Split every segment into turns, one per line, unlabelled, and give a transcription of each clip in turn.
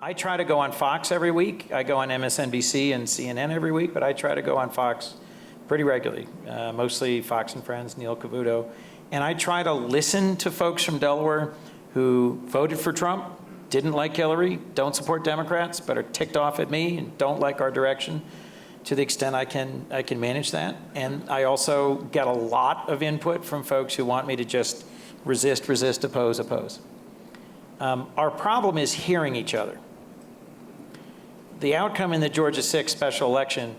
I try to go on Fox every week. I go on MSNBC and CNN every week, but I try to go on Fox pretty regularly, mostly Fox and Friends, Neil Cavuto. And I try to listen to folks from Delaware who voted for Trump, didn't like Hillary, don't support Democrats, but are ticked off at me and don't like our direction to the extent I can manage that. And I also get a lot of input from folks who want me to just resist, oppose. Our problem is hearing each other. The outcome in the Georgia 6 special election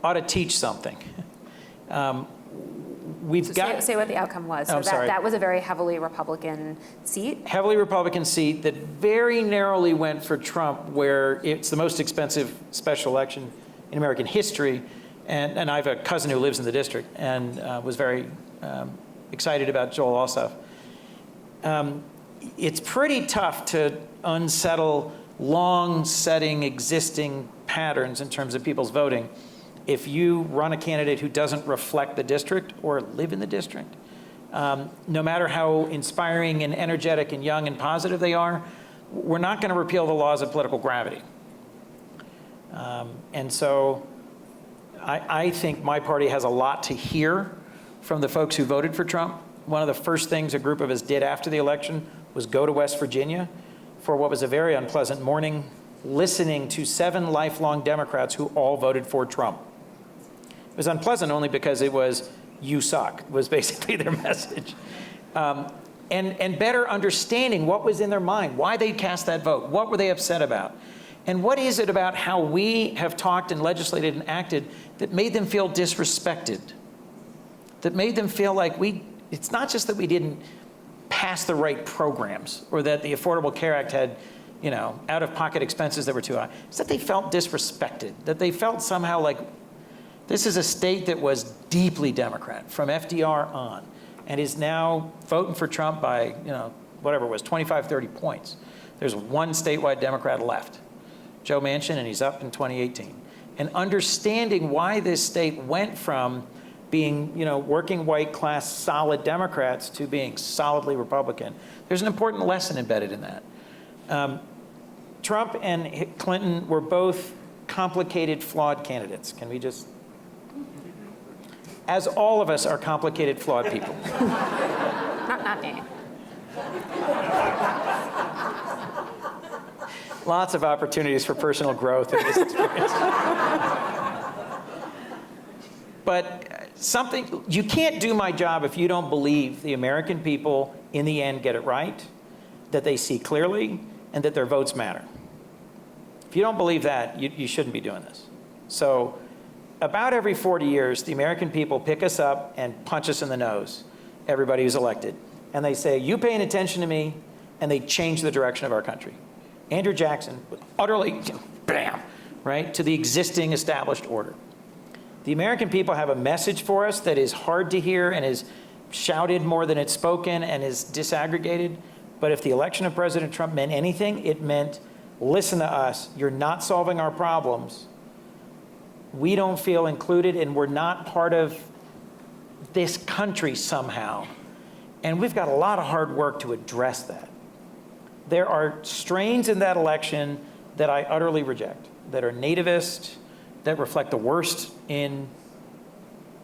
ought to teach something.
Say what the outcome was. So that was a very heavily Republican seat? Heavily
Republican seat that very narrowly went for Trump, where it's the most expensive special election in American history. And I have a cousin who lives in the district and was very excited about Joel Ossoff. It's pretty tough to unsettle long-setting existing patterns in terms of people's voting if you run a candidate who doesn't reflect the district or live in the district. No matter how inspiring and energetic and young and positive they are, we're not going to repeal the laws of political gravity. And so I think my party has a lot to hear from the folks who voted for Trump. One of the first things a group of us did after the election was go to West Virginia for what was a very unpleasant morning, listening to 7 lifelong Democrats who all voted for Trump. It was unpleasant only because it was, you suck, was basically their message. And better understanding what was in their mind, why they cast that vote, what were they upset about, and what is it about how we have talked and legislated and acted that made them feel disrespected, that made them feel like it's not just that we didn't pass the right programs or that the Affordable Care Act had, out-of-pocket expenses that were too high. It's that they felt disrespected, that they felt somehow like this is a state that was deeply Democrat from FDR on and is now voting for Trump by, whatever it was, 25, 30 points. There's one statewide Democrat left, Joe Manchin, and he's up in 2018. And understanding why this state went from being, working white class solid Democrats to being solidly Republican. There's an important lesson embedded in that. Trump and Clinton were both complicated, flawed candidates. Can we just, as all of us are complicated, flawed people.
Not me.
Lots of opportunities for personal growth in this experience. But you can't do my job if you don't believe the American people in the end get it right, that they see clearly, and that their votes matter. If you don't believe that, you shouldn't be doing this. So about every 40 years, the American people pick us up and punch us in the nose, everybody who's elected. And they say, you paying attention to me, and they change the direction of our country. Andrew Jackson was utterly, bam, right, to the existing established order. The American people have a message for us that is hard to hear and is shouted more than it's spoken and is disaggregated. But if the election of President Trump meant anything, it meant, listen to us, you're not solving our problems. We don't feel included and we're not part of this country somehow. And we've got a lot of hard work to address that. There are strains in that election that I utterly reject, that are nativist, that reflect the worst in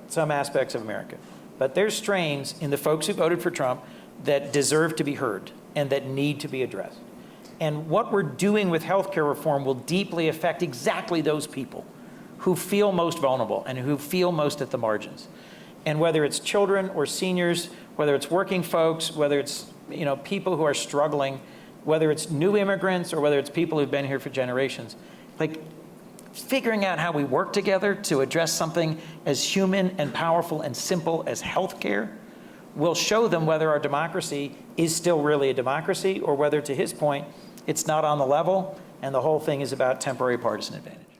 some aspects of America. But there's strains in the folks who voted for Trump that deserve to be heard and that need to be addressed. And what we're doing with healthcare reform will deeply affect exactly those people who feel most vulnerable and who feel most at the margins. And whether it's children or seniors, whether it's working folks, whether it's people who are struggling, whether it's new immigrants or whether it's people who've been here for generations, figuring out how we work together to address something as human and powerful and simple as healthcare will show them whether our democracy is still really a democracy or whether, to his point, it's not on the level and the whole thing is about temporary partisan advantage.